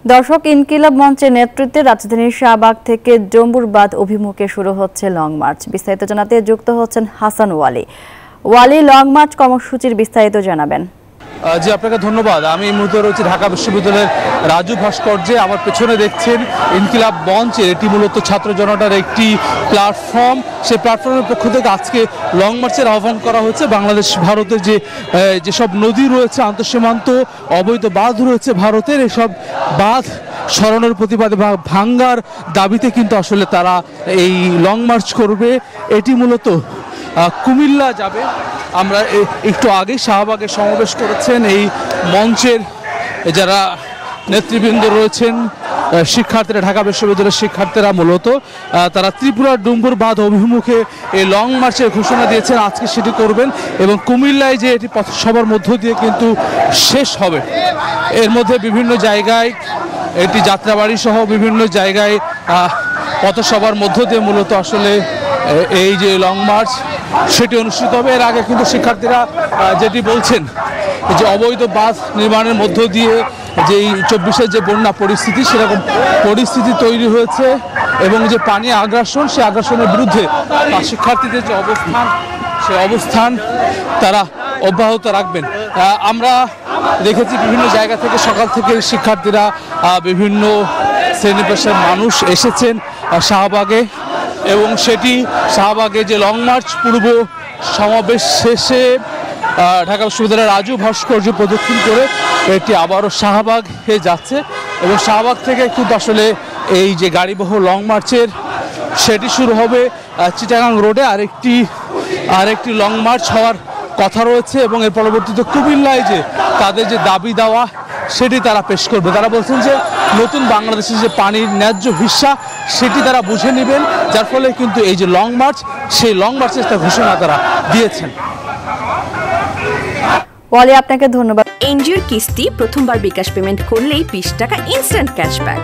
দর্শক, ইনকিলাব মঞ্চের নেতৃত্বে রাজধানীর শাহবাগ থেকে ডম্বুরবাদ অভিমুখে শুরু হচ্ছে লং মার্চ। বিস্তারিত জানাতে যুক্ত হচ্ছেন হাসান ওয়ালি। লং মার্চ কর্মসূচির বিস্তারিত জানাবেন। জি, আপনাকে ধন্যবাদ। আমি এই মুহূর্তে রয়েছি ঢাকা বিশ্ববিদ্যালয়ের রাজু ভাস্কর্যে। আমার পেছনে দেখছেন ইনকিলাব মঞ্চ। এটি মূলত ছাত্র জনতার একটি প্ল্যাটফর্ম। সেই প্ল্যাটফর্মের পক্ষ থেকে আজকে লং মার্চের আহ্বান করা হয়েছে। বাংলাদেশ ভারতের যেসব নদী রয়েছে, আন্তঃসীমান্ত অবৈধ বাঁধ রয়েছে ভারতের, এসব বাঁধ সরানোর প্রতিবাদে বা ভাঙ্গার দাবিতে কিন্তু আসলে তারা এই লং মার্চ করবে। এটি মূলত কুমিল্লা যাবে। আমরা একটু আগে শাহবাগে সমাবেশ করেছেন এই মঞ্চের যারা নেতৃবৃন্দ রয়েছেন, শিক্ষার্থীরা, ঢাকা বিশ্ববিদ্যালয়ের শিক্ষার্থীরা মূলত তারা ত্রিপুরার ডুম্বুরবাদ অভিমুখে এই লং মার্চের ঘোষণা দিয়েছেন। আজকে সেটি করবেন এবং কুমিল্লায় যে এটি পথসভার মধ্য দিয়ে কিন্তু শেষ হবে। এর মধ্যে বিভিন্ন জায়গায় এটি যাত্রাবাড়ি সহ বিভিন্ন জায়গায় পথসভার মধ্য দিয়ে মূলত আসলে এই যে লং মার্চ সেটি অনুষ্ঠিত হবে। এর আগে কিন্তু শিক্ষার্থীরা যেটি বলছেন যে অবৈধ বাঁধ নির্মাণের মধ্য দিয়ে যে 24-এর যে বন্যা পরিস্থিতি, সেরকম পরিস্থিতি তৈরি হয়েছে এবং যে পানি আগ্রাসন, সেই আগ্রাসনের বিরুদ্ধে শিক্ষার্থীদের যে অবস্থান, সেই অবস্থান তারা অব্যাহত রাখবেন। আমরা দেখেছি বিভিন্ন জায়গা থেকে সকাল থেকে শিক্ষার্থীরা, বিভিন্ন শ্রেণী পেশার মানুষ এসেছেন শাহবাগে এবং সেটি শাহবাগে যে লং মার্চ পূর্ব সমাবেশ শেষে ঢাকা বিশ্ববিদ্যালয়ের রাজু ভাস্কর্য প্রদক্ষিণ করে এটি আবারও শাহবাগ হয়ে যাচ্ছে এবং শাহবাগ থেকে কিন্তু আসলে এই যে গাড়িবহ লং মার্চের সেটি শুরু হবে চিটাগাং রোডে। আরেকটি লং মার্চ হওয়ার কথা রয়েছে এবং এর পরবর্তীতে কুমিল্লায় যে তাদের যে দাবি দেওয়া সেটি তারা পেশ করবে। তারা বলছেন যে নতুন বাংলাদেশের যে পানির ন্যায্য হিস্সা সেটি তারা বুঝে নেবেন, যার ফলে কিন্তু এই যে লং মার্চ, সেই লং মার্চের একটা ঘোষণা তারা দিয়েছেন। ওয়ালি, আপনাকে ধন্যবাদ। এনজিওর কিস্তি প্রথমবার বিকাশ পেমেন্ট করলেই 20 টাকা ইনস্ট্যান্ট ক্যাশব্যাক।